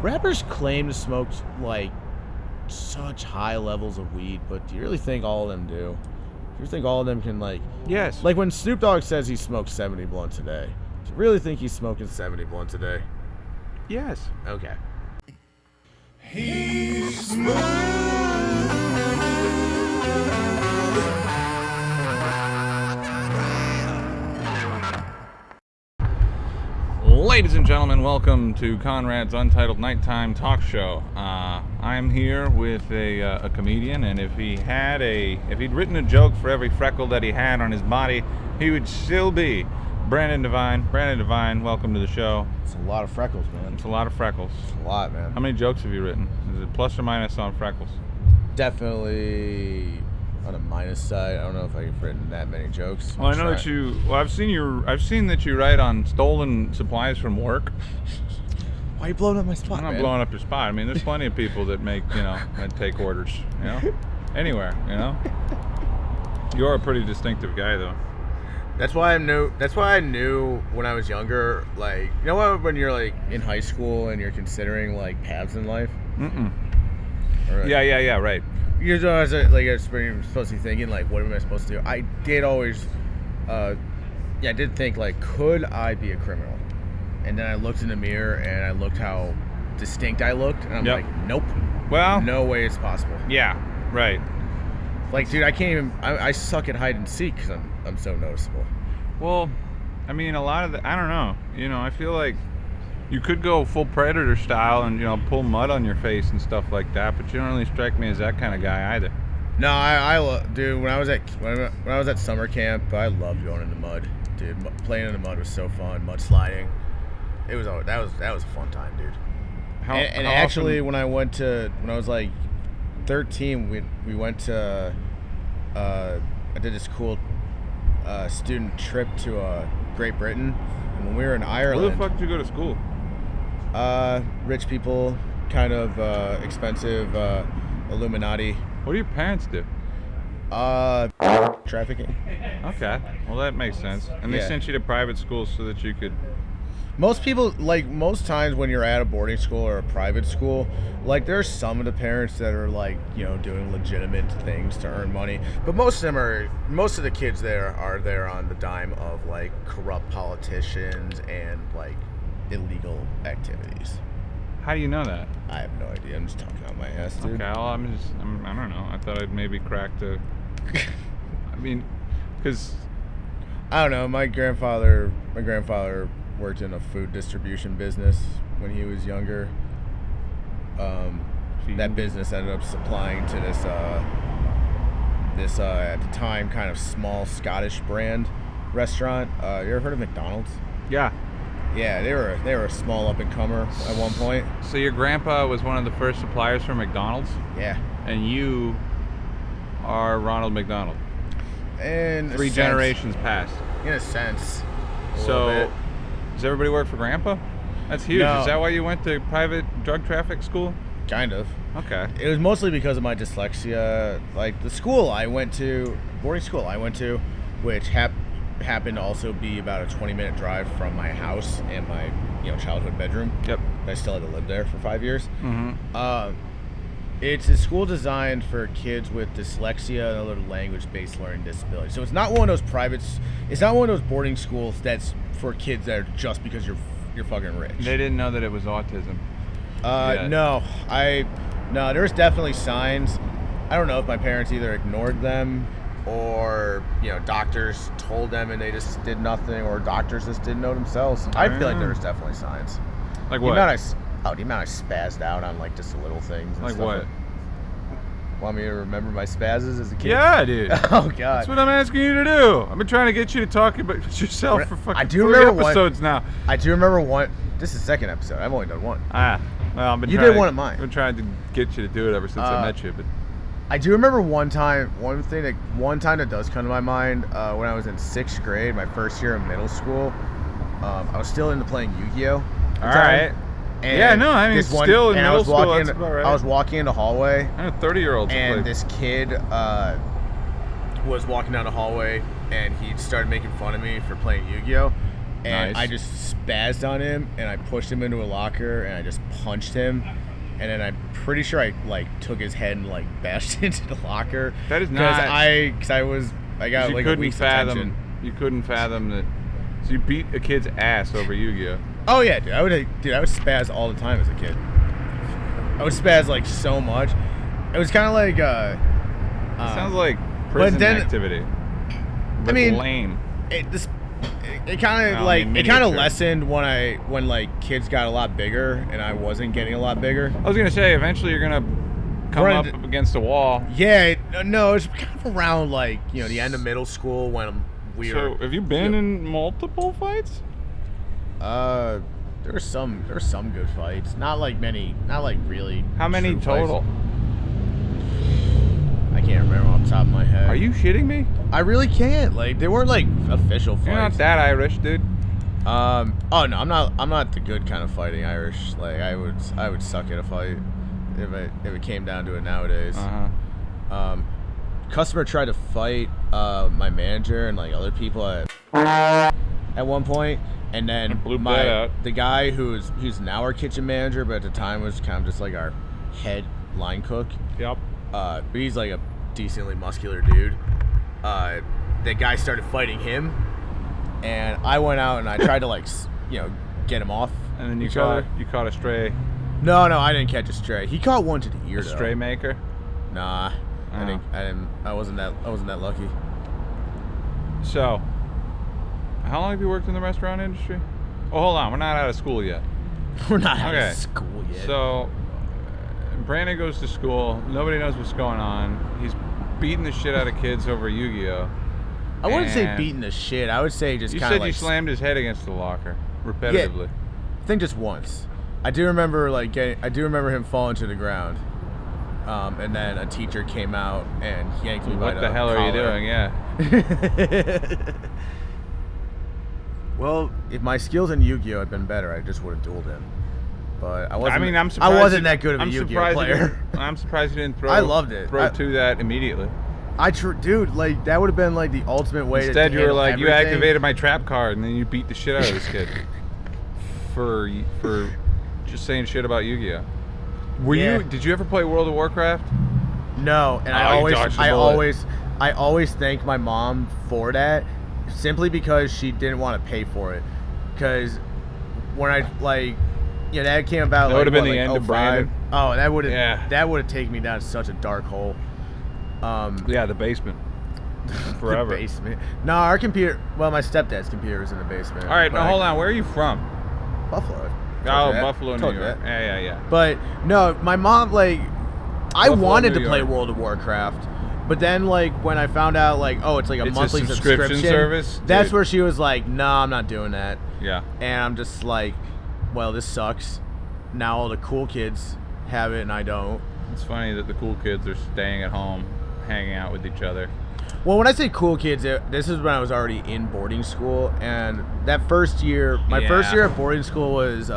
rappers claim to smoke like such high levels of weed, but do you really think all of them do? Do you think all of them can like? Yes. Like when Snoop Dogg says he smokes 70 blunts a day, do you really think he's smoking 70 blunts a day? Yes. Okay. He's smooth. Ladies and gentlemen, welcome to Conrad's Untitled Nighttime Talk Show. I'm here with a comedian, and if he'd written a joke for every freckle that he had on his body, he would still be Brandon Devine. Brandon Devine, welcome to the show. It's a lot of freckles, man. It's a lot of freckles. It's a lot, man. How many jokes have you written? Is it plus or minus on freckles? Definitely on the minus side. I don't know if I've written that many jokes. Well, I know that you. Well, I've seen that you write on stolen supplies from work. Why are you blowing up my spot, I'm not man? blowing up your spot. I mean, there's plenty of people that make, that take orders, anywhere, You're a pretty distinctive guy, though. That's why I knew when I was younger, like, you know what, when you're like in high school and you're considering like paths in life. Right. Yeah, right. You know, I was supposed to be thinking like, what am I supposed to do? I did always, I did think like, could I be a criminal? And then I looked in the mirror and I looked how distinct I looked, and I'm like, nope. Well, no way it's possible. Yeah, right. Like, dude, I can't even. I suck at hide and seek because I'm so noticeable. Well, I mean, a lot of I don't know. I feel like you could go full Predator style and pull mud on your face and stuff like that, but you don't really strike me as that kind of guy either. No, dude. When I was at summer camp, I loved going in the mud, dude. Playing in the mud was so fun. Mud sliding. That was a fun time, dude. How actually, often? when I was like 13, we went to I did this cool student trip to Great Britain, and when we were in Ireland. Where the fuck did you go to school? Rich people, kind of expensive, Illuminati. What do your parents do? Trafficking. Okay, well that makes sense. And they sent you to private schools so that you could. Most people, like, most times when you're at a boarding school or a private school, like, there's some of the parents that are, like, doing legitimate things to earn money. But most of the kids there are there on the dime of, like, corrupt politicians and, like, illegal activities. How do you know that? I have no idea. I'm just talking out my ass, dude. Okay, well, I don't know. I thought I'd maybe crack the. I mean, because. I don't know. My grandfather worked in a food distribution business when he was younger. That business ended up supplying to this at the time kind of small Scottish brand restaurant. You ever heard of McDonald's? Yeah. Yeah, they were a small up and comer at one point. So your grandpa was one of the first suppliers for McDonald's? Yeah. And you are Ronald McDonald. And 3 generations past. In a sense. So does everybody work for Grandpa? That's huge. No. Is that why you went to private drug traffic school? Kind of. Okay. It was mostly because of my dyslexia. Like, the school I went to, boarding school I went to, which happened to also be about a 20-minute drive from my house and my childhood bedroom. Yep. I still had to live there for 5 years. Mm-hmm. It's a school designed for kids with dyslexia and other language-based learning disabilities. So it's not one of those boarding schools that's for kids that are just because you're fucking rich. They didn't know that it was autism. No, there was definitely signs. I don't know if my parents either ignored them or doctors told them and they just did nothing, or doctors just didn't know themselves. I feel like there was definitely signs. Like what? The amount I spazzed out on like just little things. And like stuff. what? Want me to remember my spazzes as a kid? Yeah, dude. Oh God. That's what I'm asking you to do. I've been trying to get you to talk about yourself for fucking 3 episodes now. I do remember one. This is the second episode. I've only done one. Well, I've been You did one of mine. I've been trying to get you to do it ever since I met you, but. I do remember one time that does come to my mind, when I was in 6th grade, my first year in middle school. I was still into playing Yu-Gi-Oh! All right. And yeah, no, I mean, still in middle school, that's about right. I was walking in the hallway. I know 30-year-olds. And this kid was walking down the hallway, and he started making fun of me for playing Yu-Gi-Oh! and Nice. I just spazzed on him, and I pushed him into a locker, and I just punched him, and then I'm pretty sure I like took his head and like bashed into the locker. That is not. I got like a week's detention. You couldn't fathom that. So you beat a kid's ass over Yu-Gi-Oh. Oh yeah, dude. I would spazz all the time as a kid. I would spazz like so much. It was kind of like. Sounds like prison activity. But lame. It kind of lessened when like kids got a lot bigger and I wasn't getting a lot bigger. I was gonna say eventually you're gonna come up against a wall. Yeah, no, it's kind of around like the end of middle school when we were. So have you been in multiple fights? There were some good fights. Not like many. Not like really. How many total? Fights. I can't remember off the top of my head. Are you shitting me? I really can't. Like they weren't like official fights. You're not that Irish, dude. Oh no, I'm not the good kind of fighting Irish. Like I would suck at a fight if it came down to it nowadays. Customer tried to fight my manager and like other people at one point, and then the guy who's now our kitchen manager, but at the time was kind of just like our head line cook. Yep. But he's like a decently muscular dude. That guy started fighting him, and I went out and I tried to like get him off. And then you caught a stray. No, I didn't catch a stray. He caught one to the ear. A stray maker? Nah, I wasn't that lucky. So, how long have you worked in the restaurant industry? Oh, hold on, we're not out of school yet. We're not out of school yet. So, Brandon goes to school. Nobody knows what's going on. He's beating the shit out of kids over Yu-Gi-Oh. I wouldn't say beating the shit. I would say just kind of like. You said you slammed his head against the locker repetitively. Yeah, I think just once. I do remember him falling to the ground, and then a teacher came out and yanked me by the collar. What the hell are you doing? Yeah. Well, if my skills in Yu-Gi-Oh had been better, I just would have dueled him. But I wasn't. I'm surprised I wasn't that good of a Yu-Gi-Oh player. I'm surprised you didn't throw. I loved it. Throw to that immediately. Dude, like that would have been like the ultimate way. Instead, to you were like, everything. you activated my trap card, and then you beat the shit out of this kid for just saying shit about Yu-Gi-Oh. Did you ever play World of Warcraft? No, and I always thank my mom for that, simply because she didn't want to pay for it. Because when that came about, that would have been the end of Brandon. Oh, that would have taken me down such a dark hole. The basement. Forever. The basement. No, our computer. Well, my stepdad's computer was in the basement. All right, now hold on. Where are you from? Buffalo. Buffalo, New York. Yeah. But no, my mom I wanted to play World of Warcraft, but then when I found out it's like a monthly subscription service, that's where she was like, "No, I'm not doing that." Yeah. And I'm just like, well, this sucks. Now all the cool kids have it and I don't. It's funny that the cool kids are staying at home, hanging out with each other. Well, when I say cool kids, this is when I was already in boarding school, and that first year, first year at boarding school was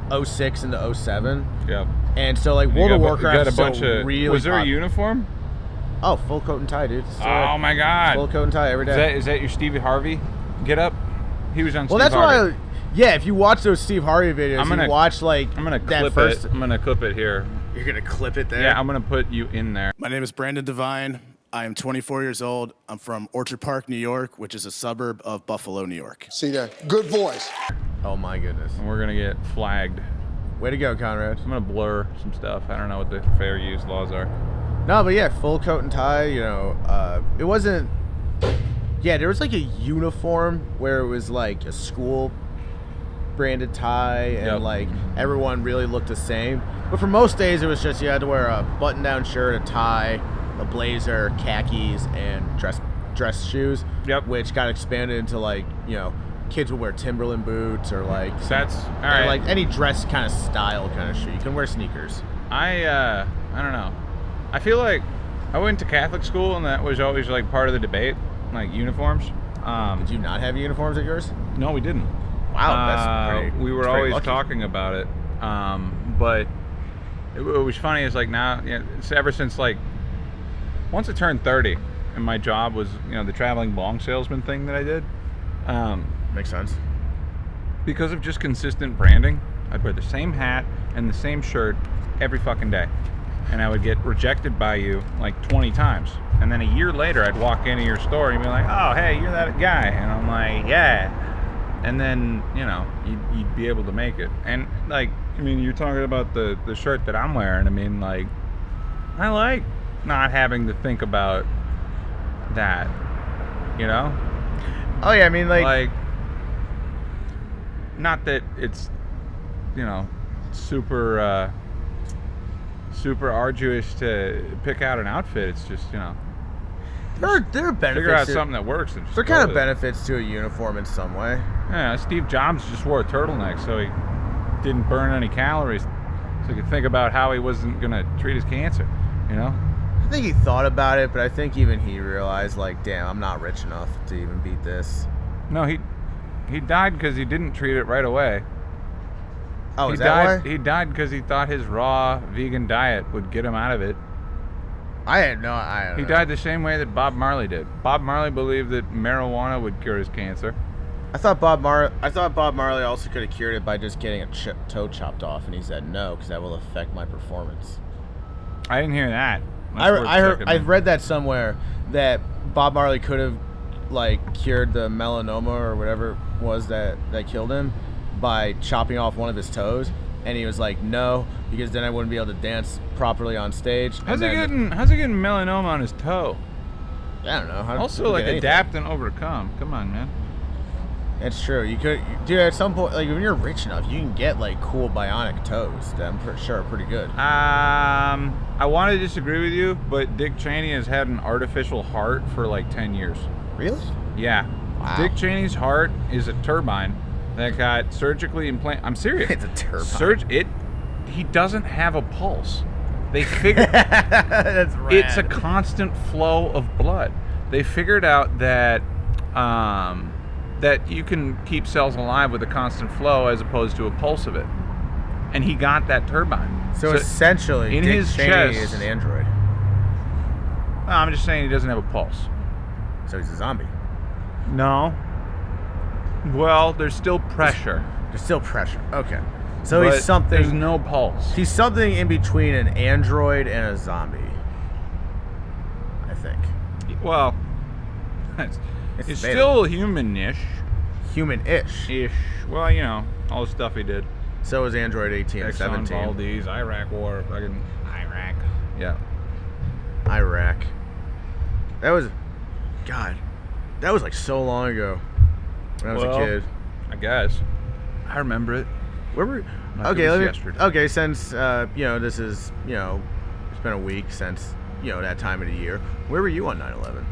06 into 07. Yep. And so World of Warcraft really was there a uniform? Oh, full coat and tie, dude. Oh my God. Full coat and tie every day. Is that your Stevie Harvey get up? He was on. Well, Steve Harvey. Well, that's why. Yeah, if you watch those Steve Harvey videos, I'm gonna clip it. I'm gonna clip it here. You're gonna clip it there? Yeah, I'm gonna put you in there. My name is Brandon Devine. I am 24 years old. I'm from Orchard Park, New York, which is a suburb of Buffalo, New York. See that? Good voice. Oh my goodness. And we're gonna get flagged. Way to go, Conrad. I'm gonna blur some stuff. I don't know what the fair use laws are. No, but yeah, full coat and tie. It wasn't. Yeah, there was a uniform where it was a school branded tie, and everyone really looked the same. But for most days, it was just you had to wear a button-down shirt, a tie, a blazer, khakis, and dress shoes. Yep. Which got expanded into kids would wear Timberland boots or that's all right. Any dress kind of style kind of shoe. You can wear sneakers. I don't know. I feel like I went to Catholic school, and that was always part of the debate, uniforms. Did you not have uniforms at yours? No, we didn't. Wow, that's pretty. We were always talking about it, but it was funny. Is now, it's ever since once I turned 30, and my job was the traveling bong salesman thing that I did. Makes sense. Because of just consistent branding, I'd wear the same hat and the same shirt every fucking day. And I would get rejected by you like 20 times. And then a year later, I'd walk into your store and you'd be like, oh, hey, you're that guy. And I'm like, yeah. And then, you know, you'd be able to make it. And, like, I mean, you're talking about the shirt that I'm wearing. I mean, like, I like not having to think about that, you know? Oh, yeah, I mean, Like, not that it's, you know, super arduous to pick out an outfit. It's just, you know, there are benefits. figure out something that works. And just there are go kind of with it. benefits to a uniform in some way. Yeah, Steve Jobs just wore a turtleneck so he didn't burn any calories, so he could think about how he wasn't going to treat his cancer, you know? I think he thought about it, but I think even he realized, like, damn, I'm not rich enough to even beat this. No, he died because he didn't treat it right away. Oh, He is that died. why? He died because he thought his raw vegan diet would get him out of it. I had no. I don't He know. died the same way that Bob Marley did. Bob Marley believed that marijuana would cure his cancer. I thought Bob Marley also could have cured it by just getting a toe chopped off, and he said no because that will affect my performance. I didn't hear that. I read that somewhere that Bob Marley could have like cured the melanoma or whatever it was that killed him by chopping off one of his toes, and he was like no because then I wouldn't be able to dance properly on stage. How's he getting melanoma on his toe? I don't know. Also, like, adapt and overcome. Come on, man. It's true. You could, dude. At some point, like when you're rich enough, you can get like cool bionic toes that I'm pretty sure are pretty good. I want to disagree with you, but Dick Cheney has had an artificial heart for like 10 years. Really? Yeah. Wow. Dick Cheney's heart is a turbine that got surgically implanted. I'm serious. It's a turbine. He doesn't have a pulse. They figured That's rad. it's a constant flow of blood. They figured out that that you can keep cells alive with a constant flow as opposed to a pulse of it. And he got that turbine. So essentially, in Dick his Cheney chest is an android. No, I'm just saying he doesn't have a pulse. So he's a zombie. No. Well, there's still pressure. There's still pressure. Okay. So but he's something. There's no pulse. He's something in between an android and a zombie. I think. Well, It's he's debatable. still human-ish. Human-ish. Ish. Well, you know, all the stuff he did. So is Android 18 and Exxon 17. Valdez, Iraq War, fucking Iraq. Yeah. Iraq. That was, God, that was like so long ago when I was a kid. I guess. I remember it. Where were? Like Okay, it was let me, yesterday. okay. Since this is it's been a week since that time of the year. Where were you on 9/11?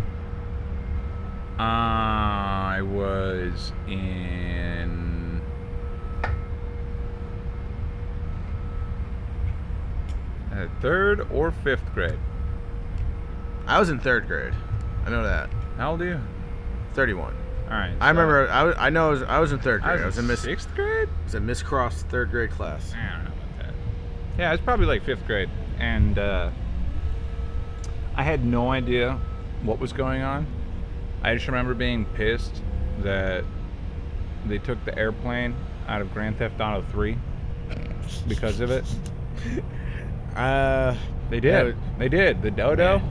I was in third or fifth grade. I was in third grade. I know that. How old are you? 31. All right. I remember. I was in third grade. I was in sixth grade. I was in Miss Cross third grade class. I don't know about that. Yeah, it's probably like fifth grade, and I had no idea what was going on. I just remember being pissed that they took the airplane out of Grand Theft Auto 3 because of it. They did. They did. The Dodo.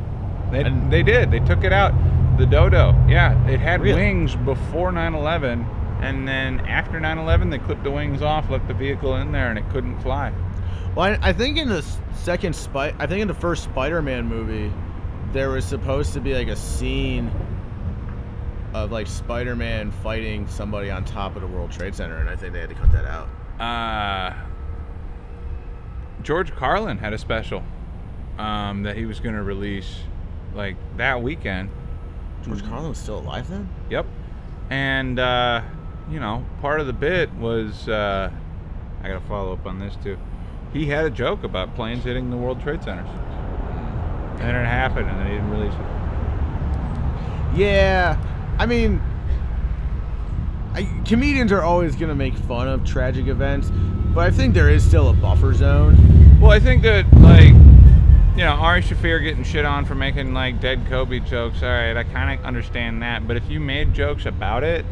They did. They took it out. The Dodo. Yeah, it had wings before 9/11, and then after 9/11, they clipped the wings off, left the vehicle in there, and it couldn't fly. Well, I think in the in the first Spider-Man movie, there was supposed to be like a scene of like Spider-Man fighting somebody on top of the World Trade Center, and I think they had to cut that out. George Carlin had a special that he was going to release like that weekend. George Carlin was still alive then? Yep. And part of the bit was I got to follow up on this too. He had a joke about planes hitting the World Trade Centers, and then it happened, and then he didn't release it. Yeah, I mean, comedians are always gonna make fun of tragic events, but I think there is still a buffer zone. Well, I think that Ari Shaffir getting shit on for making like dead Kobe jokes. All right, I kind of understand that, but if you made jokes about it,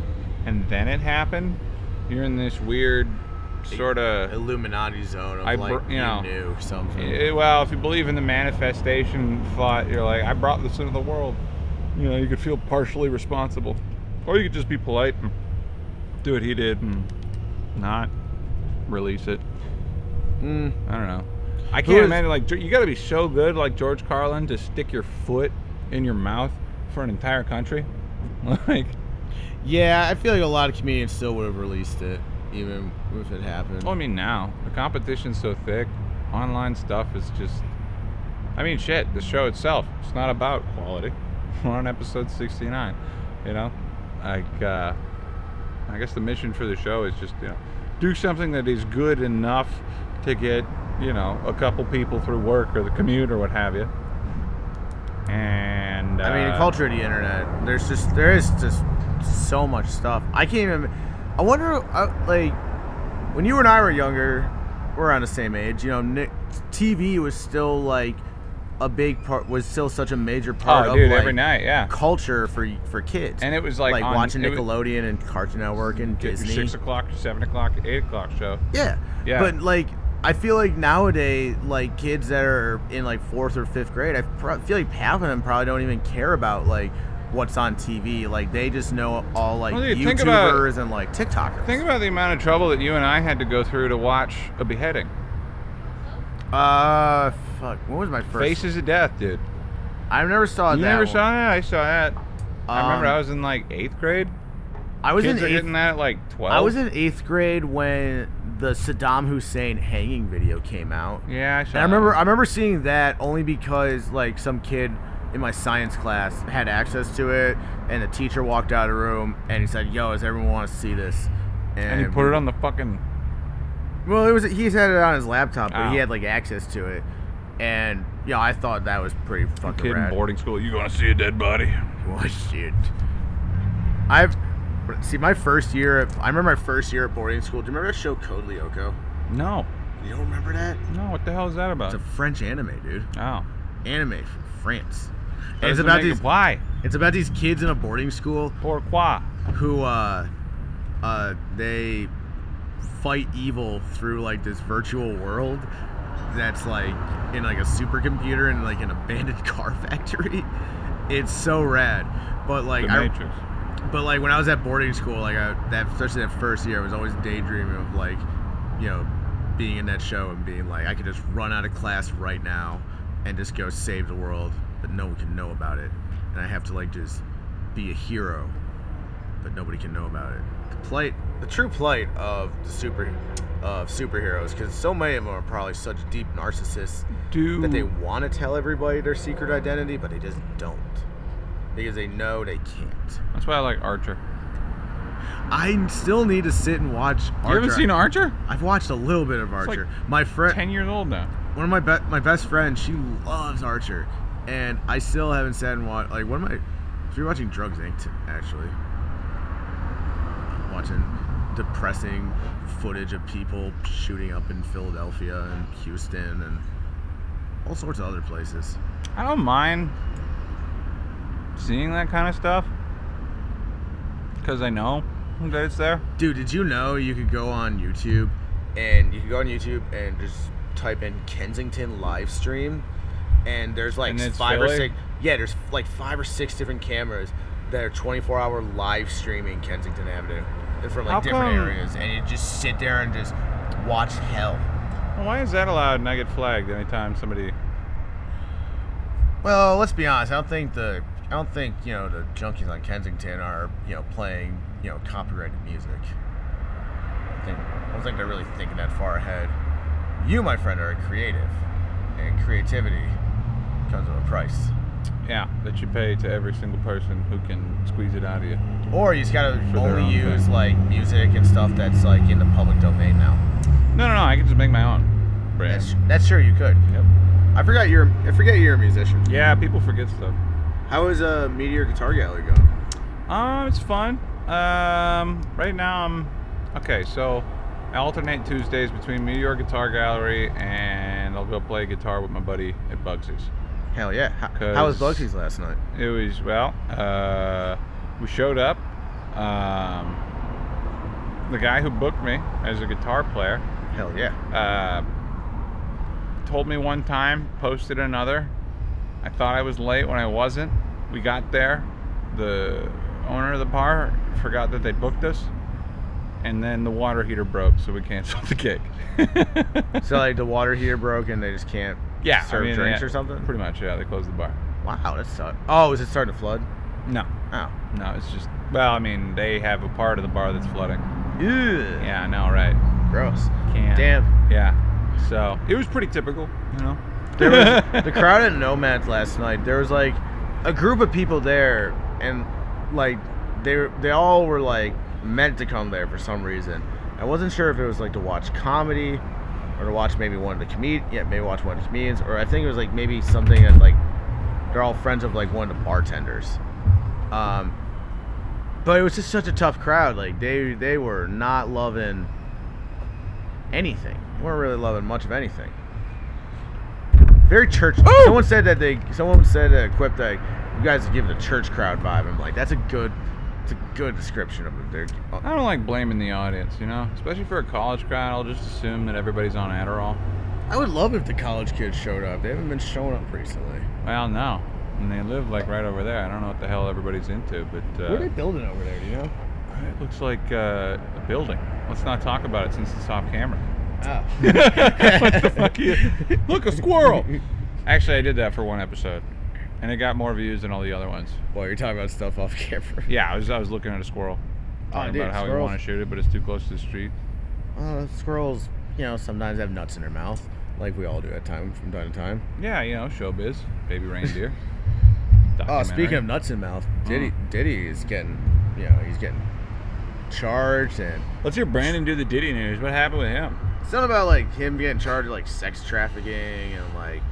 and then it happened, you're in this weird sort of Illuminati zone of you knew something. Well, if you believe in the manifestation thought, you're like, I brought this into the world. You could feel partially responsible, or you could just be polite and do what he did and not release it. I don't know. I can't imagine, you got to be so good, like George Carlin, to stick your foot in your mouth for an entire country. Yeah, I feel like a lot of comedians still would have released it, even if it happened. Well, I mean, now the competition's so thick. Online stuff is just, shit. The show itself, it's not about quality. We're on episode 69. I guess the mission for the show is just do something that is good enough to get a couple people through work or the commute or what have you. And the culture of the internet, there is just so much stuff. I can't even. I wonder, when you and I were younger, we're around the same age. TV was still like a big part. Was still such a major part of every night, yeah, culture for kids. And it was like watching Nickelodeon and Cartoon Network and Disney. 6 o'clock, 7 o'clock, 8 o'clock show. Yeah. But I feel like nowadays, kids that are in 4th or 5th grade, I feel like half of them probably don't even care about what's on TV. They just know all YouTubers and TikTokers. Think about the amount of trouble that you and I had to go through to watch a beheading. Fuck. What was my first? Faces of Death, dude. I never saw that. You never one. saw that? I saw that. I remember I was in 8th grade. I was Kids in are getting that at 12. I was in 8th grade when the Saddam Hussein hanging video came out. Yeah, I saw that. I remember seeing that only because some kid in my science class had access to it, and the teacher walked out of the room and he said, "Yo, does everyone want to see this?" And he put it on the fucking. Well, he had it on his laptop, but he had access to it, and I thought that was pretty fucking kid rad. In boarding school, you gonna see a dead body? Oh shit! My first year. I remember my first year at boarding school. Do you remember that show Code Lyoko? No. You don't remember that? No. What the hell is that about? It's a French anime, dude. Oh. Anime from France. And it's about these. Why? It's about these kids in a boarding school. Pourquoi? Who they fight evil through this virtual world that's in a supercomputer in an abandoned car factory. It's so rad. But The Matrix. But when I was at boarding school, especially that first year, I was always daydreaming of being in that show and being I could just run out of class right now and just go save the world, but no one can know about it, and I have to just be a hero, but nobody can know about it. The true plight of superheroes, because so many of them are probably such deep narcissists that they want to tell everybody their secret identity, but they just don't. Because they know they can't. That's why I like Archer. I still need to sit and watch Archer. You haven't seen Archer? I've watched a little bit of Archer. My friend, 10 years old now. One of my best friends, she loves Archer, and I still haven't sat and watched. We're watching Drugs Inc. actually. Watching depressing footage of people shooting up in Philadelphia and Houston and all sorts of other places. I don't mind seeing that kind of stuff because I know that it's there. Dude, did you know you could go on YouTube and just type in Kensington live stream, and there's five or six different cameras that are 24-hour live streaming Kensington Avenue from different areas, and you just sit there and just watch hell. Well, why is that allowed and I get flagged anytime somebody? Well, let's be honest. I don't think the junkies on Kensington are playing copyrighted music. I don't think they're really thinking that far ahead. You, my friend, are a creative, and creativity comes with a price. Yeah, that you pay to every single person who can squeeze it out of you. Or you just gotta only use music and stuff that's in the public domain now. No, I can just make my own brand. That's sure you could. Yep. I forget you're a musician. Yeah, people forget stuff. How is Meteor Guitar Gallery going? It's fun. Right now so I alternate Tuesdays between Meteor Guitar Gallery and I'll go play guitar with my buddy at Bugsy's. Hell yeah. How was Bugsy's last night? It was, we showed up. the guy who booked me as a guitar player, Hell yeah. told me one time, posted another. I thought I was late when I wasn't. We got there. The owner of the bar forgot that they booked us. And then the water heater broke, so we canceled the gig. So like the water heater broke and they just can't serve drinks or something? Pretty much, yeah. They closed the bar. Wow, that sucks. Oh, is it starting to flood? No. Oh. No, it's just, well, I mean, they have a part of the bar that's flooding. Ew. Yeah, I know, right? Gross. Can't. Damn. Yeah. So, it was pretty typical, you know? There was the crowd at Nomads last night. There was like a group of people there, and like they all were like meant to come there for some reason. I wasn't sure if it was like to watch comedy or to watch maybe one of the maybe watch one of the comedians, or I think it was like maybe something that like they're all friends of like one of the bartenders. But it was just such a tough crowd. Like they were not loving anything. They weren't really loving much of anything. Very church. Ooh! Someone said Quip that you guys are giving a church crowd vibe. I'm like, it's a good description of it. I don't like blaming the audience, you know? Especially for a college crowd, I'll just assume that everybody's on Adderall. I would love if the college kids showed up. They haven't been showing up recently. Well, no. And they live like right over there. I don't know what the hell everybody's into, but what are they building over there, do you know? it looks like a building. Let's not talk about it since it's off camera. Oh. What the fuck? Look, a squirrel! Actually, I did that for one episode, and it got more views than all the other ones. Well, you're talking about stuff off camera. Yeah, I was looking at a squirrel. Talking about how we want to shoot it, but it's too close to the street. Squirrels, sometimes have nuts in their mouth, like we all do from time to time. Yeah, showbiz, baby reindeer. Oh, speaking of nuts in mouth, Diddy is getting, he's getting charged, and let's hear Brandon do the Diddy news. What happened with him? Something about like him getting charged with like sex trafficking and like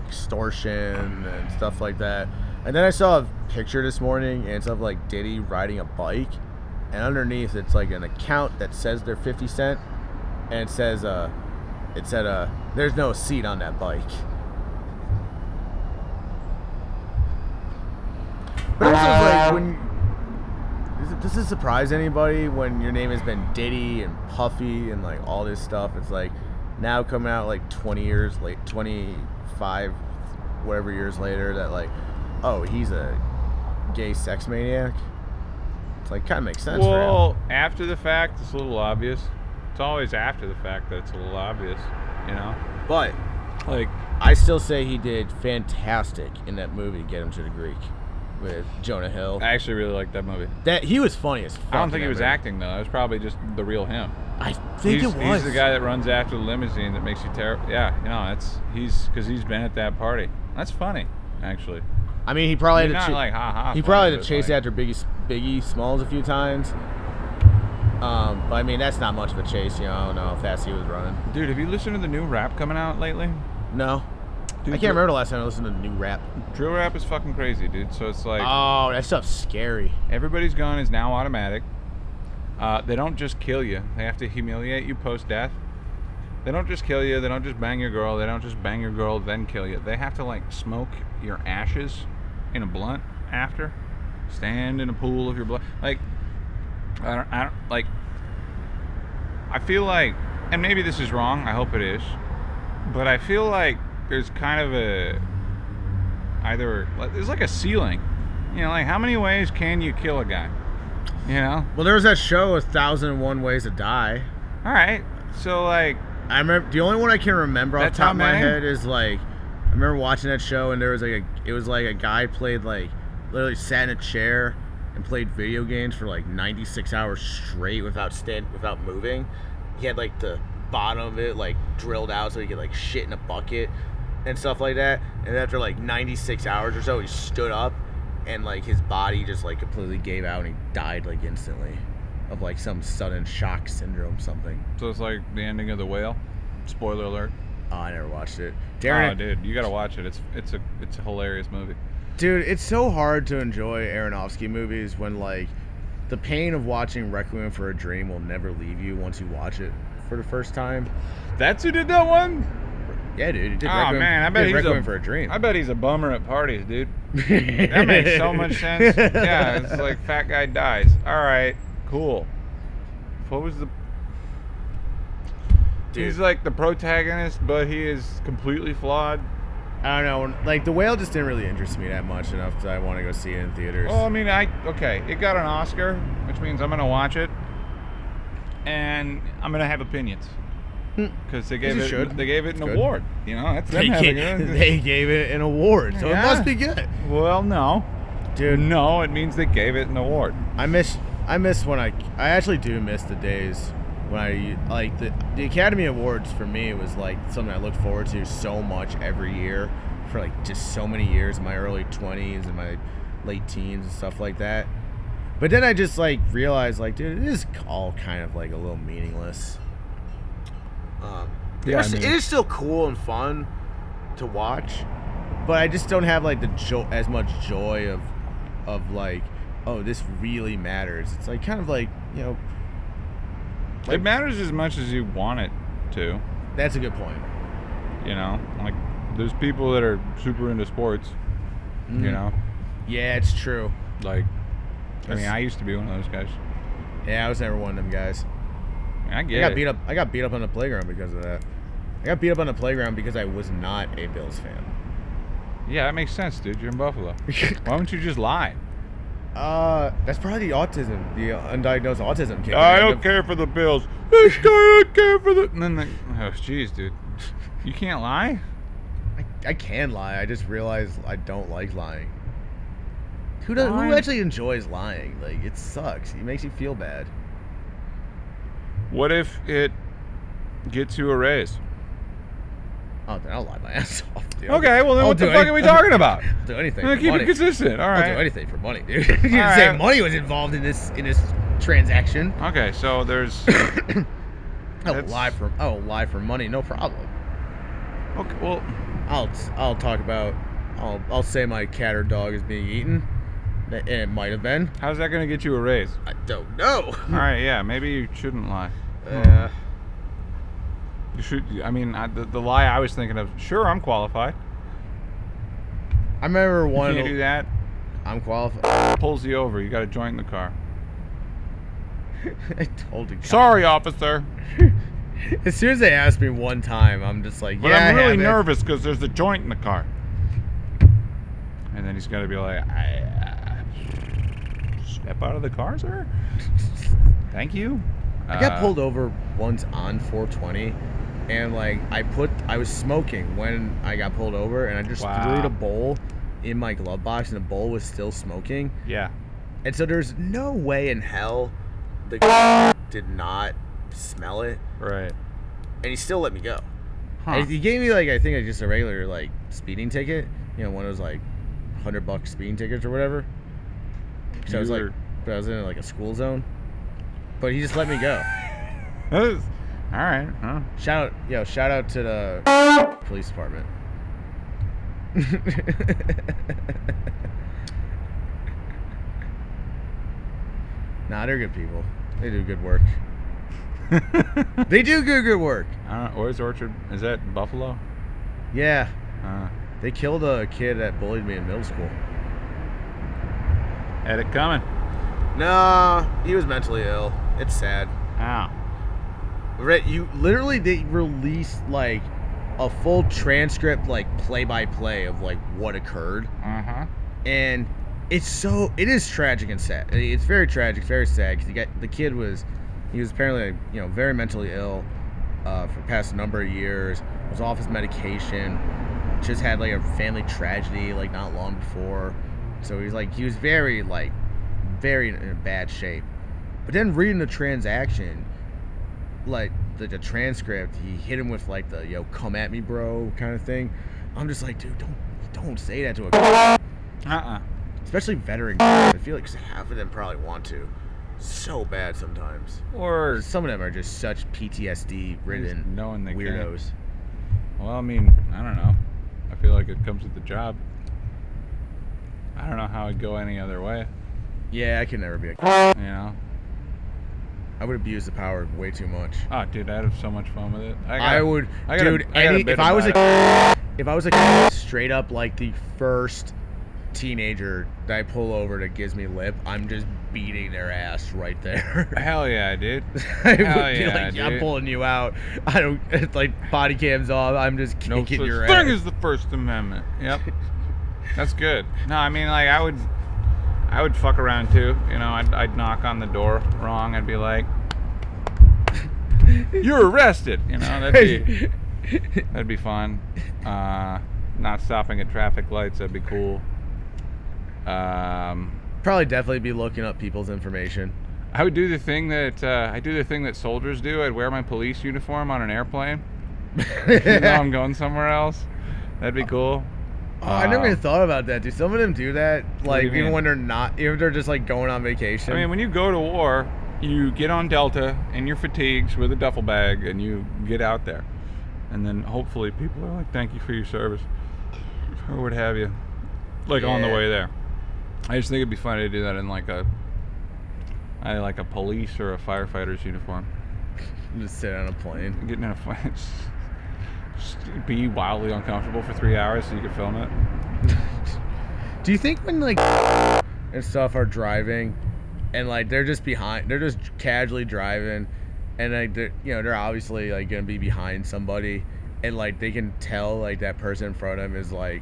extortion and stuff like that. And then I saw a picture this morning, and it's of like Diddy riding a bike, and underneath it's like an account that says they're 50 Cent, and it said there's no seat on that bike. But also, like, does this surprise anybody when your name has been Diddy and Puffy and like all this stuff? It's like now coming out like 20 years late, 25, whatever years later, that like, oh, he's a gay sex maniac. It's like kind of makes sense. Well, for him. After the fact, it's a little obvious. It's always after the fact that it's a little obvious, But like, I still say he did fantastic in that movie, Get Him to the Greek, with Jonah Hill. I actually really liked that movie. That he was funny as fuck. I don't think he was acting though. It was probably just the real him. I think it was. He's the guy that runs after the limousine that makes you terrible. Yeah, he's been at that party. That's funny, actually. I mean, he probably had not like ha. He probably had to chase after Biggie Smalls a few times. But I mean, that's not much of a chase. I don't know how fast he was running. Dude, have you listened to the new rap coming out lately? No. Dude, I can't remember the last time I listened to new rap. Drill rap is fucking crazy, dude. So it's like, oh, that stuff's scary. Everybody's gun is now automatic. They don't just kill you. They have to humiliate you post-death. They don't just kill you. They don't just bang your girl. They don't just bang your girl then kill you. They have to like smoke your ashes in a blunt after. Stand in a pool of your blood. Like, I feel like, and maybe this is wrong. I hope it is, but I feel like there's kind of there's like a ceiling, like how many ways can you kill a guy, Well, there was that show, 1,001 Ways to Die. All right, so like, I remember the only one I can remember off the top of my head is like, I remember watching that show, and there was like it was like a guy played like literally sat in a chair and played video games for like 96 hours straight without moving. He had like the bottom of it like drilled out so he could like shit in a bucket and stuff like that. And after like 96 hours or so, he stood up and like his body just like completely gave out and he died like instantly of like some sudden shock syndrome something. So it's like the ending of The Whale. Spoiler alert. Oh, I never watched it. Darren, dude, you gotta watch it. It's a hilarious movie. Dude, it's so hard to enjoy Aronofsky movies when like the pain of watching Requiem for a Dream will never leave you once you watch it for the first time. That's who did that one? Yeah, dude. He did I bet he's Requiem for a Dream. I bet he's a bummer at parties, dude. That makes so much sense. Yeah, it's like fat guy dies. All right, cool. what was the? Dude. He's like the protagonist, but he is completely flawed. I don't know. Like, The Whale just didn't really interest me that much enough that I want to go see it in theaters. Well, I mean, it got an Oscar, which means I'm gonna watch it, and I'm gonna have opinions because they gave it an award. You know, that's them They gave it an award, so Yeah. it must be good. Well, no, Dude, no, it means they gave it an award. I miss when I actually do miss the days when I like the Academy Awards. For me, it was like something I looked forward to so much every year for like just so many years in my early 20s and my late teens and stuff like that. But then I just like realized, like, dude, it is all kind of like a little meaningless. Yeah, I mean- it is still cool and fun to watch, but I just don't have like as much joy of like, oh, this really matters. It's like kind of like, you know, It matters as much as you want it to. that's a good point. You know, like there's people that are super into sports. You know, Yeah, it's true. like I mean, I used to be one of those guys. Yeah, I was never one of them guys. I I get got it. beat up. I got beat up on the playground because of that. I got beat up on the playground because I was not a Bills fan. Yeah, that makes sense, dude. You're in Buffalo. Why don't you just lie? That's probably the autism, the undiagnosed autism kid. I don't care for the Bills. This guy don't care for the. And then oh, jeez, dude, you can't lie. I can lie. I just realized I don't like lying. Who Fine. actually enjoys lying? Like, it sucks. It makes you feel bad. What if it gets you a raise? Oh, then I'll lie my ass off, dude. Okay, well then I'll what the do fuck are we talking about? I'll do anything for Keep it money. consistent. All I'll do right. anything for money, dude. You didn't say right. money was involved in this transaction. Okay, so there's. I'll That's- lie for money, no problem. Okay, well, I'll talk about. I'll say my cat or dog is being eaten, and it might have been. how's that gonna get you a raise? I don't know. All right, yeah, maybe you shouldn't lie. You should. I mean, the lie I was thinking of. Sure, I'm qualified. I remember You one. can't do that. I'm qualified. Pulls you over. You got a joint in the car. I told you. Sorry, officer. As soon as they asked me one time, I'm just like, But yeah, I'm I really have it. nervous because there's a joint in the car. And then he's got to be like, step out of the car, sir. Thank you. I got pulled over once on 420, and like I was smoking when I got pulled over, and I just Wow. threw the bowl in my glove box, and the bowl was still smoking. Yeah. And so there's no way in hell the guy did not smell it, Right. and he still let me go. Huh. And he gave me like, I think, like just a regular like speeding ticket, you know, one of those like $100 speeding tickets or whatever. So I was like, but I was in like a school zone, but he just let me go. All right. Huh. Shout out to the police department. Nah, they're good people. They do good work. They do good work. I don't know. Where's Orchard? Is that Buffalo? Yeah, Uh, they killed a kid that bullied me in middle school. had it coming. Nah, he was mentally ill. It's sad. Ow. They released like a full transcript, like play-by-play of like what occurred. Uh-huh. And it is tragic and sad. It's very tragic, very sad, because the kid was apparently, you know, very mentally ill for past a number of years. Was off his medication, just had like a family tragedy like not long before, so he was very in a bad shape. But then reading the transaction, like the transcript, he hit him with like the come at me bro kind of thing. I'm just like, dude, don't say that to a especially veteran guys. I feel like half of them probably want to so bad sometimes. Or Some of them are just such PTSD ridden knowing they weirdos. well, I mean, I don't know. I feel like it comes with the job. I don't know how it'd go any other way. Yeah, I could never be a You know? I would abuse the power way too much. Oh, dude, I'd have so much fun with it. If I was a straight up like the first teenager that I pull over that gives me lip, I'm just beating their ass right there. Hell yeah, dude. I would Hell be yeah, like, dude. I'm pulling you out. I don't, it's like body cams off. I'm just No kicking such your thing ass. as the First Amendment. Yep. That's good. No, I mean, like, I would fuck around too. You know, I'd knock on the door wrong. I'd be like, "You're arrested." You know, that'd be fun. Not stopping at traffic lights, that'd be cool. Probably definitely be looking up people's information. I would do the thing that soldiers do. I'd wear my police uniform on an airplane. Even though I'm going somewhere else. That'd be cool. Oh, I never even thought about that. Do some of them do that? Like, do you even mean? when they're not, even if they're just like going on vacation? I mean, when you go to war, you get on Delta in your fatigues with a duffel bag, and you get out there, and then hopefully people are like, "Thank you for your service," or what have you. Like on the Yeah. way there. I just think it'd be funny to do that in like a police or a firefighter's uniform. Just sit on a plane. Getting in a fight, just be wildly uncomfortable for 3 hours so you can film it. Do you think when like and stuff are driving, and like they're just casually driving, and like they're obviously like gonna be behind somebody, and like they can tell like that person in front of them is like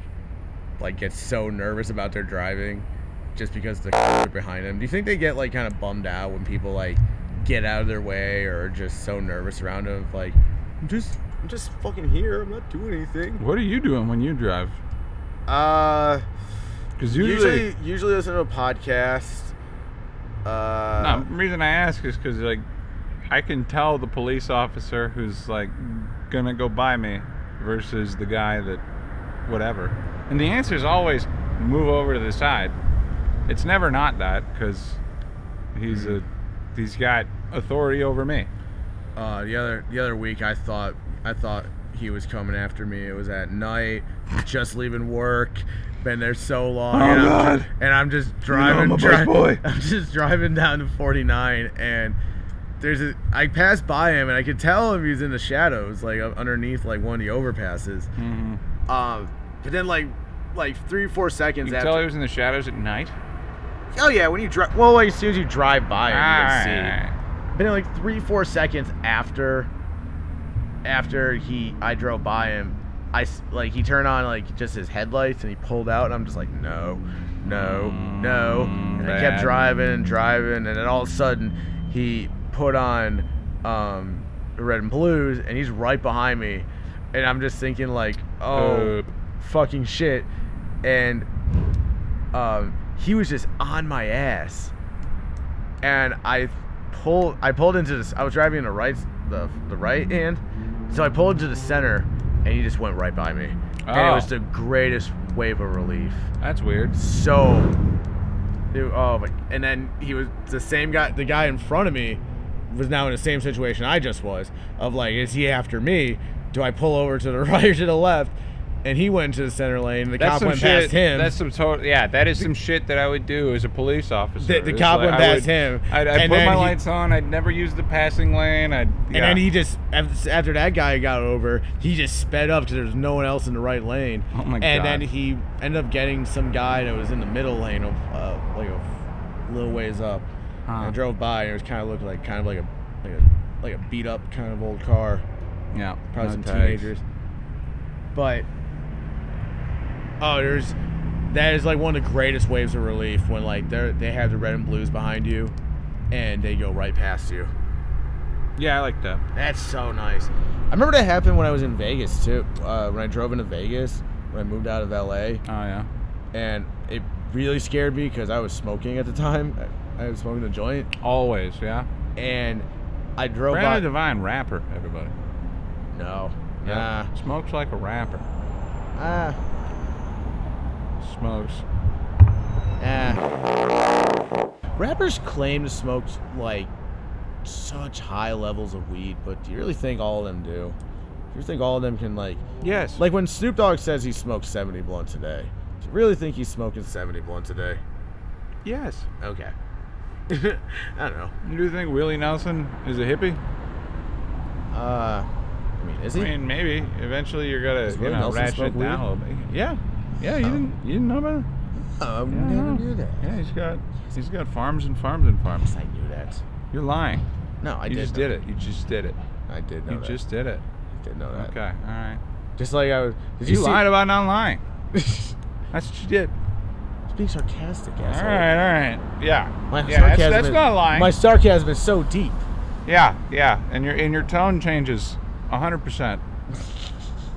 gets so nervous about their driving, just because the are behind them. Do you think they get like kind of bummed out when people like get out of their way or are just so nervous around them? Like, I'm just fucking here. I'm not doing anything. What are you doing when you drive? Because Usually listen to a podcast. No, the reason I ask is because like I can tell the police officer who's like gonna go by me versus the guy that whatever, and the answer is always move over to the side. It's never not that, because he's got authority over me. The other week I thought he was coming after me. It was at night, just leaving work, been there so long, and I'm just driving. I'm just driving down to 49, and I passed by him, and I could tell him he's in the shadows, like underneath like one of the overpasses. Mm-hmm. But then like 3-4 seconds You after. can tell he was in the shadows at night. Oh yeah, when you drive. Well, like, as soon as you drive by him, you can see. Alright. But then like 3-4 seconds after I drove by him, he turned on like just his headlights and he pulled out, and I'm just like, no. And I kept driving, and then all of a sudden he put on the red and blues, and he's right behind me, and I'm just thinking like, oh, fucking shit, and he was just on my ass, and I pulled into this. I was driving in the right hand, so I pulled into the center, and he just went right by me, and it was the greatest wave of relief. That's weird. And then he was the same guy. The guy in front of me was now in the same situation I just was. Of like, is he after me? Do I pull over to the right or to the left? And he went into the center lane. The cop went past him. That is some shit that I would do as a police officer. The cop went past him. I'd put my lights on. I'd never use the passing lane. And then he just, after that guy got over, he just sped up because there was no one else in the right lane. Oh my God. And then he ended up getting some guy that was in the middle lane of like a little ways up. Huh. And I drove by, and it was kind of looked like a beat up kind of old car. Yeah, Probably some tags. teenagers. But that is like one of the greatest waves of relief when like they have the red and blues behind you, and they go right past you. Yeah, I like that. That's so nice. I remember that happened when I was in Vegas too. When I drove into Vegas, when I moved out of LA, Oh yeah. and it really scared me because I was smoking at the time. I was smoking a joint, Always, yeah. and I drove Brandon by. Devine, rapper, everybody. No. Yeah. Nah. Smokes like a rapper. Smokes. Rappers claim to smoke like such high levels of weed, but do you really think all of them do? Do you think all of them can like Yes. when Snoop Dogg says he smokes 70 blunts a day? Do you really think he's smoking 70 blunts a day? Yes. Okay. I don't know. You do think Willie Nelson is a hippie? I mean, is he? I mean, maybe. Eventually, you're gonna Does Willie Nelson ratchet smoke it down weed? a little bit. Yeah. Yeah. You didn't know about it? I never knew that. Yeah, he's got farms and farms and farms. Yes, I knew that. You're lying. No, I You did. just did it. You just did it. I did know You that. just did it. I did know that. Okay, all right. Just like I was. Did You see? lied about not lying. That's what you did. Being sarcastic, All asshole. right. Yeah. My Yeah, sarcasm that's is- not lying. My sarcasm is so deep. Yeah. And your tone changes 100%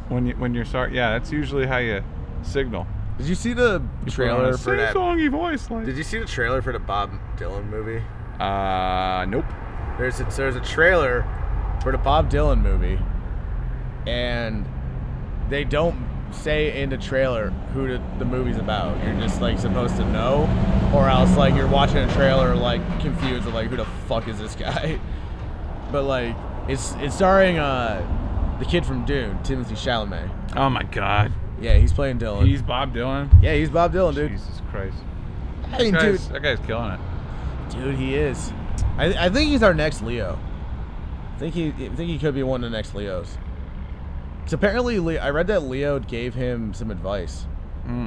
when you're sorry. Yeah, that's usually how you signal. Did you see the trailer for that? Sing-songy voice. Like. Did you see the trailer for the Bob Dylan movie? Nope. There's a trailer for the Bob Dylan movie, and they don't say in the trailer who the movie's about. You're just like supposed to know, or else like you're watching a trailer like confused of like who the fuck is this guy. But like it's starring the kid from Dune, Timothée Chalamet. Oh my God. Yeah, he's playing Dylan. He's Bob Dylan. Yeah, he's Bob Dylan, dude. Jesus Christ. I mean, That guy's killing it. dude, he is. I think he's our next Leo. I think he could be one of the next Leos. Because apparently, I read that Leo gave him some advice,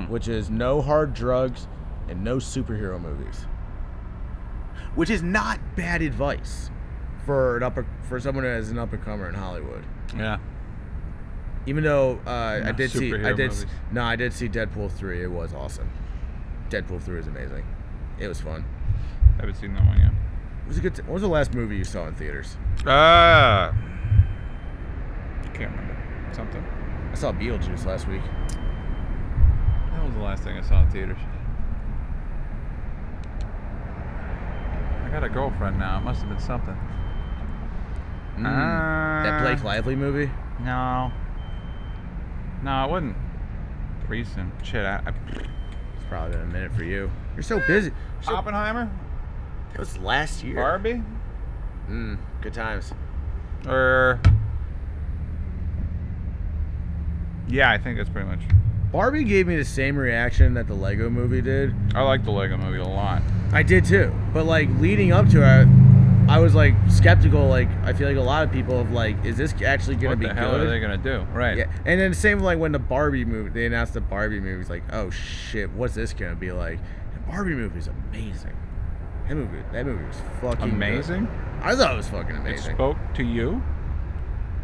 which is no hard drugs and no superhero movies. Which is not bad advice for someone as an up and comer in Hollywood. Yeah. Even though I did see movies. Deadpool 3. It was awesome. Deadpool 3 was amazing. It was fun. Haven't seen that one yet. It was a good. What was the last movie you saw in theaters? Can't remember. Something. I saw Beetlejuice last week. That was the last thing I saw in theaters. I got a girlfriend now. It must have been something. That Blake Lively movie? No, it wasn't recent. Shit, It's probably been a minute for you. You're so busy. Oppenheimer? That was last year. Barbie? Good times. Yeah, I think that's pretty much. Barbie gave me the same reaction that the Lego movie did. I like the Lego movie a lot. I did too. But like leading up to it, I was like skeptical. Like I feel like a lot of people have like, is this actually gonna be What the hell good? are they gonna do? Right. Yeah. And then the same like when the Barbie movie, they announced the Barbie movie. It's like, oh shit, what's this gonna be like? The Barbie movie is amazing. That movie was fucking Amazing? good. I thought it was fucking It amazing. spoke to you?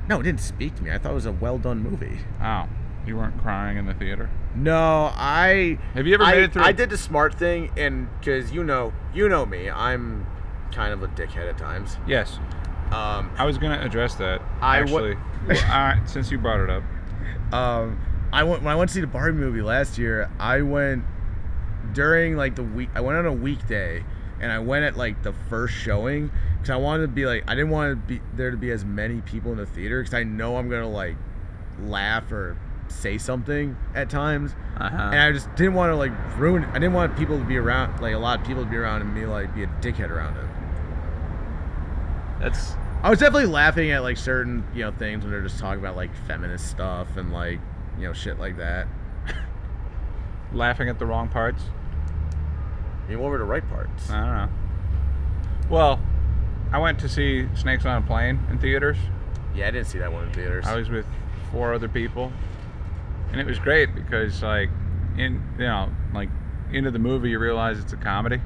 No, it didn't speak to me. I thought it was a well done movie. Oh, you weren't crying in the theater? No, Have you ever made it through? I did the smart thing, and because you know me, I'm kind of a dickhead at times. Yes. I was gonna address that actually. Since you brought it up. When I went to see the Barbie movie last year, I went during like the week. I went on a weekday, and I went at like the first showing because I wanted to be like, I didn't want there to be as many people in the theater because I know I'm gonna like laugh or say something at times, and I just didn't want to like ruin. I didn't want people to be around, like a lot of people to be around, and me like be a dickhead around it. I was definitely laughing at like certain things when they're just talking about like feminist stuff and like shit like that. Laughing at the wrong parts. I mean, what were the right parts? I don't know. Well, I went to see Snakes on a Plane in theaters. Yeah, I didn't see that one in theaters. I was with 4 other people, and it was great because like into the movie you realize it's a comedy,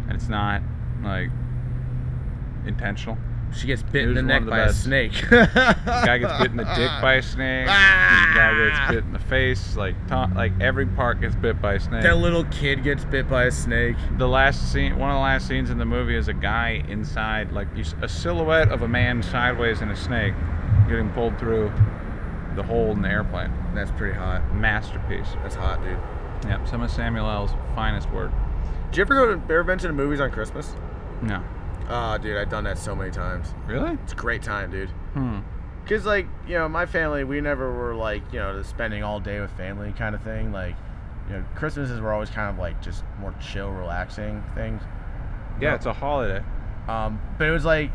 and it's not like intentional. She gets bit in the It was neck one of the by a best. snake. The guy gets bit in the dick by a snake. The guy gets bit in the face. Like every part gets bit by a snake. That little kid gets bit by a snake. The last scene, one of the last scenes in the movie, is a guy inside, like a silhouette of a man sideways in a snake, getting pulled through the hole in the airplane. That's pretty hot. Masterpiece. That's hot, dude. Yep, some of Samuel L's finest work. Did you ever been to the movies on Christmas? No. Oh, dude, I've done that so many times. Really? It's a great time, dude. Because, like, my family, we never were, like, spending all day with family kind of thing. Like, Christmases were always kind of, like, just more chill, relaxing things. Yeah, it's a holiday. But it was, like,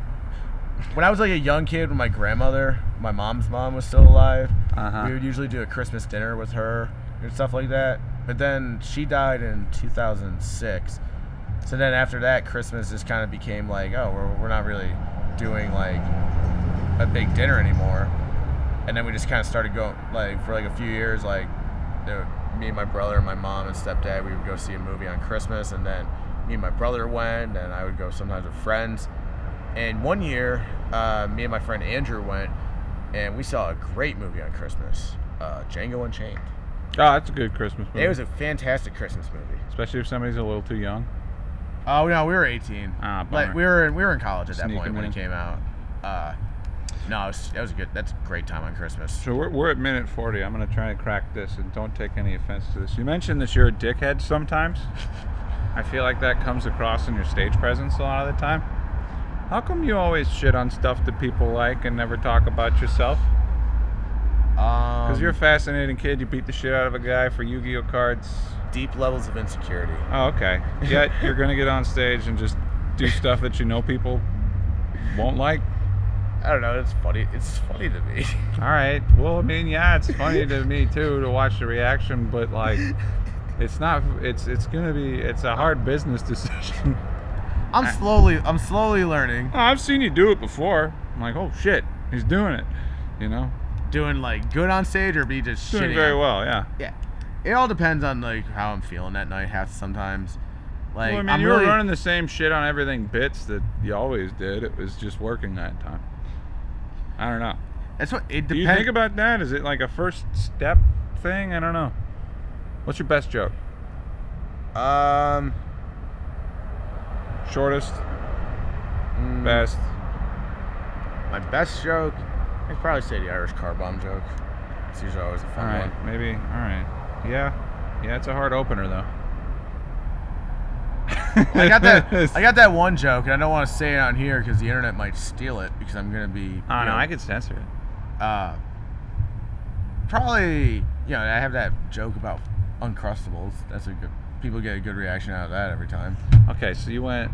when I was, like, a young kid with my grandmother, my mom's mom was still alive, we would usually do a Christmas dinner with her and stuff like that. But then she died in 2006. So then after that, Christmas just kind of became like, oh, we're not really doing like a big dinner anymore. And then we just kind of started going like for like a few years, like me and my brother and my mom and stepdad, we would go see a movie on Christmas, and then me and my brother went, and I would go sometimes with friends. And one year, me and my friend Andrew went, and we saw a great movie on Christmas, Django Unchained. Oh, that's a good Christmas movie. It was a fantastic Christmas movie. Especially if somebody's a little too young. Oh no, we were 18. Ah, bummer. Like we were in college at that Sneaking point when in. it came out. No, that was a good. That's a great time on Christmas. So we're at minute 40. I'm going to try to crack this, and don't take any offense to this. You mentioned that you're a dickhead sometimes. I feel like that comes across in your stage presence a lot of the time. How come you always shit on stuff that people like and never talk about yourself? Because you're a fascinating kid. You beat the shit out of a guy for Yu-Gi-Oh cards. Deep levels of insecurity. Oh, okay. Yet you're going to get on stage and just do stuff that you know people won't like? I don't know. It's funny. It's funny to me. All right. Well, I mean, yeah, it's funny to me too to watch the reaction, but like, it's not. It's gonna be. It's a hard business decision. I'm slowly learning. Oh, I've seen you do it before. I'm like, oh shit, he's doing it. You know, Doing like good on stage or be just doing shitting very on- well. Yeah. Yeah. It all depends on like how I'm feeling that night. Sometimes. Like Well, I mean, I'm you really were running the same shit on everything bits that you always did. It was just working that time. I don't know. That's what it depends. Do you think about that? Is it like a first step thing? I don't know. What's your best joke? Shortest? Best? My best joke, I'd probably say the Irish car bomb joke. It's usually always a All fun right, one. maybe. All right. Yeah. Yeah, it's a hard opener though. I got that one joke, and I don't want to say it on here because the internet might steal it because I'm gonna be. Oh no, I could censor it. Probably, I have that joke about Uncrustables. That's a good. People get a good reaction out of that every time. Okay, so you went.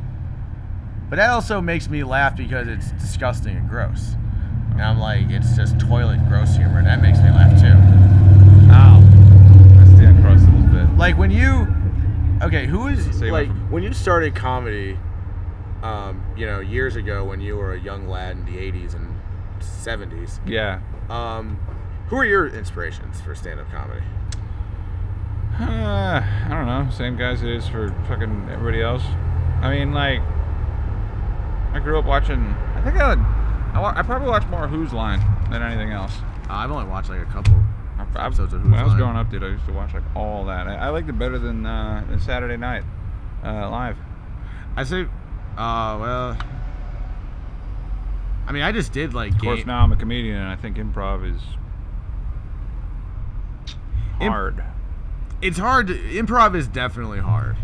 But that also makes me laugh because it's disgusting and gross. And I'm like, it's just toilet gross humor, and that makes me laugh too. Ow. That's the Uncrustables bit. Like when you. Okay, who is Say like what? when you started comedy, years ago when you were a young lad in the '80s and '70s. Yeah. Who are your inspirations for stand-up comedy? I don't know. Same guys it is for fucking everybody else. I mean, like, I grew up watching. I think I probably watched more Who's Line than anything else. I've only watched like a couple episodes of Who's When I was Line. growing up, dude, I used to watch like all that. I liked it better than Saturday Night Live. I say, well, I mean, I just did like. Of course, now I'm a comedian, and I think improv is hard. It's hard. Improv is definitely hard.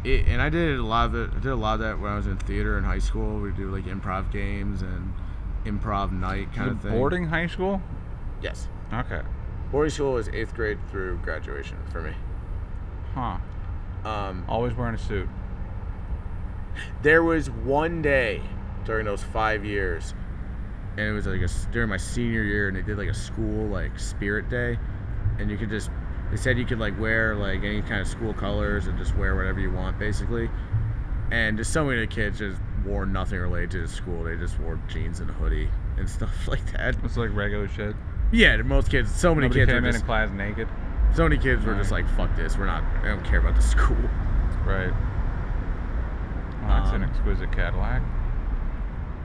And I did a lot of it. I did a lot of that when I was in theater in high school. We do like improv games and improv night kind of thing. Boarding high school? Yes. Okay. Boarding school was 8th grade through graduation for me. Huh. Always wearing a suit. There was one day during those 5 years, and it was like during my senior year, and they did like a school like spirit day, and they said you could like wear like any kind of school colors and just wear whatever you want basically, and just so many of the kids just wore nothing related to the school. They just wore jeans and a hoodie and stuff like that. It's like regular shit. Yeah, most kids. So many Nobody kids came were in just. class naked. So many kids were just like, "Fuck this. I don't care about the school." Right. Well, that's an exquisite Cadillac.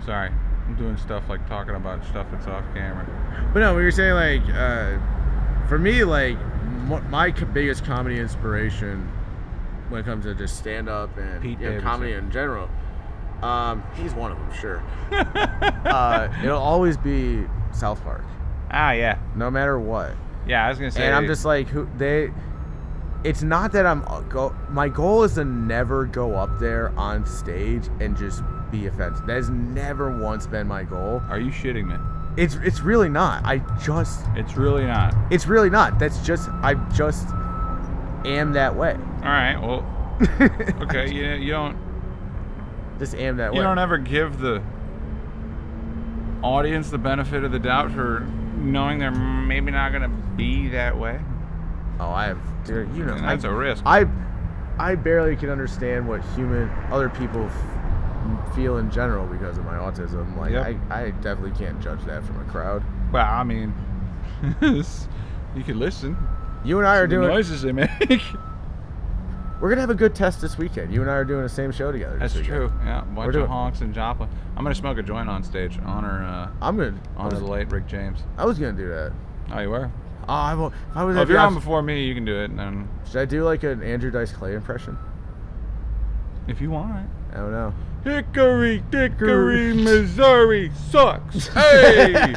Sorry, I'm doing stuff like talking about stuff that's off camera. But no, we were saying like, for me, like my biggest comedy inspiration when it comes to just stand up and Pete comedy Davidson. in general, he's one of them, sure. It'll always be South Park, Ah, yeah. no matter what. Yeah, I was gonna say. And I'm just like, it's not that my goal is to never go up there on stage and just be offensive. That has never once been my goal. Are you shitting me? It's really not. It's really not. It's really not. I just am that way. All right. Well. Okay. You don't. Just am that way. You don't ever give the audience the benefit of the doubt for knowing they're maybe not gonna be that way. Oh, I have. Dude, And that's a risk. I barely can understand what other people feel in general because of my autism. Like Yep. I definitely can't judge that from a crowd. Well, I mean, you could listen. You and I are The doing. noises they make. We're gonna have a good test this weekend. You and I are doing the same show together. That's this weekend. true. Yeah, bunch of honks and Joplin. I'm gonna smoke a joint on stage. Honor the late Rick James. I was gonna do that. Oh, you were? I was. Well, if you're on before me, you can do it. And then Should I do like an Andrew Dice Clay impression? if you want. I don't know. Hickory dickory, Missouri sucks. Hey.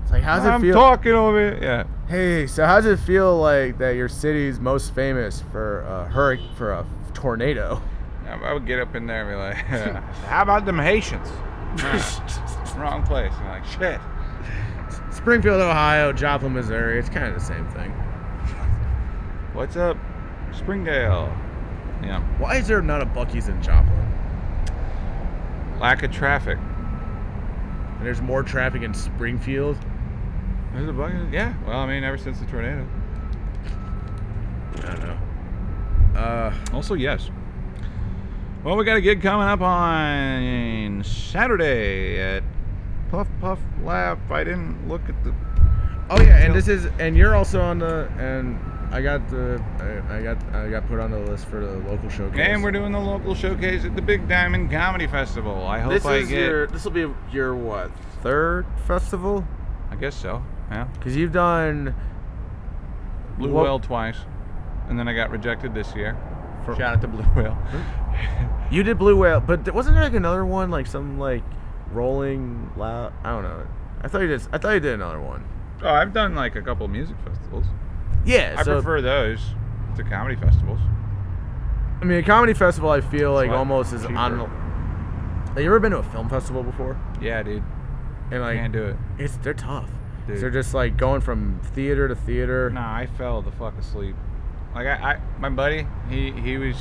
It's like, how's it feel? I'm talking over it. Yeah. Hey, so how's it feel like that your city's most famous for a tornado? I would get up in there and be like, how about them Haitians? Wrong place. And like, shit. Springfield, Ohio, Joplin, Missouri. It's kind of the same thing. What's up, Springdale? Yeah. Why is there not a Buc-ee's in Joplin? Lack of traffic. And there's more traffic in Springfield? There's a bucket. Yeah. Well, I mean, ever since the tornado. I don't know. Also, yes. Well, we got a gig coming up on Saturday at Puff Puff Laugh. I didn't look at the. Oh yeah, and you're also on the, and I got put on the list for the local showcase. And we're doing the local showcase at the Big Diamond Comedy Festival. I hope this will be your what, third festival? I guess so. Yeah. Because you've done Blue Whale twice, and then I got rejected this year. Shout out to Blue Whale. You did Blue Whale, but wasn't there like another one, like some like Rolling Loud? I don't know. I thought you did another one. Oh, I've done like a couple of music festivals. Yeah, I prefer those to comedy festivals. I mean, a comedy festival, I feel like It's almost is cheaper. on. Have you ever been to a film festival before? Yeah, dude. And like, Can't do it. they're tough. Dude. They're just like going from theater to theater. Nah, I fell the fuck asleep. Like my buddy, he's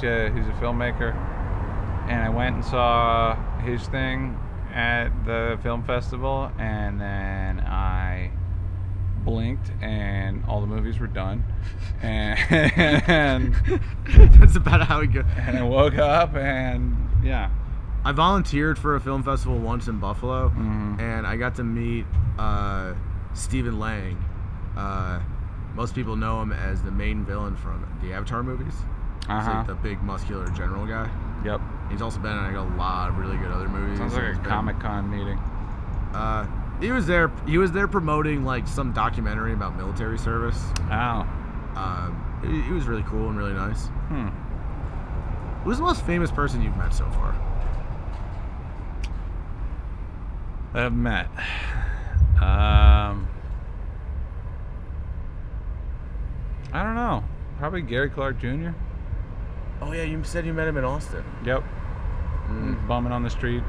a filmmaker, and I went and saw his thing at the film festival, and then I blinked and all the movies were done, and That's about how it goes. and I woke up and yeah. I volunteered for a film festival once in Buffalo, Mhm. and I got to meet Stephen Lang. Most people know him as the main villain from the Avatar movies. He's like the big muscular general guy. Yep. He's also been in like a lot of really good other movies. Sounds like a Comic-Con meeting. He was there. He was there promoting like some documentary about military service. Oh. He was really cool and really nice. Hmm. Who's the most famous person you've met so far? That I've met. I don't know. Probably Gary Clark Jr. Oh yeah, you said you met him in Austin. Yep. Bumming on the street,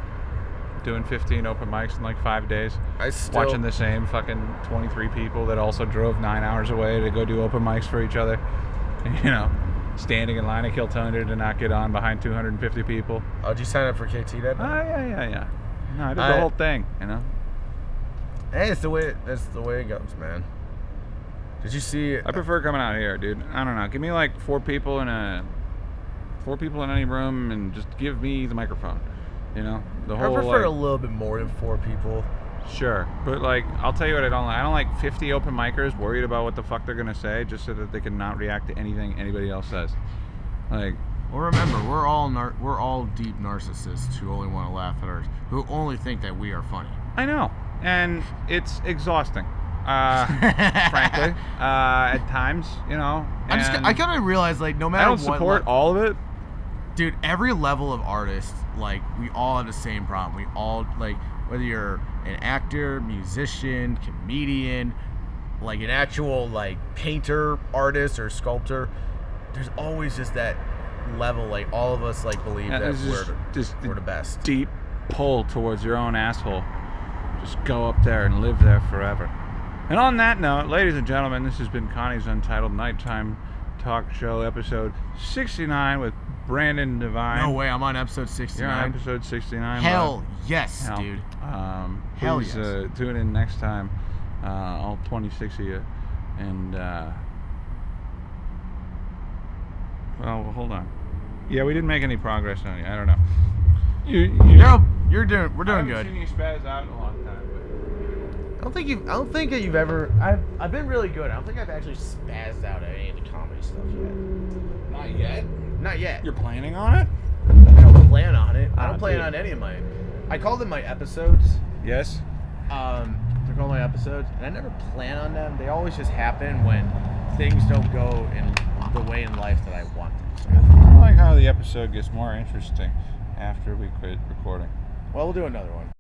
doing 15 open mics in like 5 days. Watching the same fucking 23 people that also drove 9 hours away to go do open mics for each other. You know, standing in line at Kill Thunder to not get on behind 250 people. Oh, did you sign up for KT that night? Yeah. No, I did the whole thing, you know. Hey, that's the way it goes, man. Did you see? I prefer coming out here, dude. I don't know. Give me like four people in any room, and just give me the microphone. You know, the whole. I prefer like, a little bit more than 4 people. Sure, but like, I'll tell you what I don't like. I don't like 50 open micers worried about what the fuck they're gonna say, just so that they can not react to anything anybody else says. Like, Well, remember, we're all deep narcissists who only want to laugh at ours, who only think that we are funny. I know, and it's exhausting. Frankly, at times, you know. I kind of realize, like, no matter I what, don't support all of it. dude, every level of artist, like, we all have the same problem. We all, like, whether you're an actor, musician, comedian, like an actual, like, painter, artist, or sculptor, there's always just that level, like, all of us, like, believe that we're the best. Deep pull towards your own asshole. Just go up there and live there forever. And on that note, ladies and gentlemen, this has been Connie's Untitled Nighttime Talk Show, episode 69 with Brandon Devine. No way, I'm on episode 69. You're on episode 69. Hell yes, dude. Hell Please yes. Tune in next time, all 26 of you. And, well, hold on. Yeah, we didn't make any progress on it. I don't know. We're doing I haven't good. seen you spaz out in a long time. don't think that you've ever. I've been really good. I don't think I've actually spazzed out at any of the comedy stuff yet. Not yet. Not yet. You're planning on it? I don't plan on it. I don't plan dude. on any of my. I call them my episodes. Yes. They're called my episodes, and I never plan on them. They always just happen when things don't go in the way in life that I want them to. I like how the episode gets more interesting after we quit recording. Well, we'll do another one.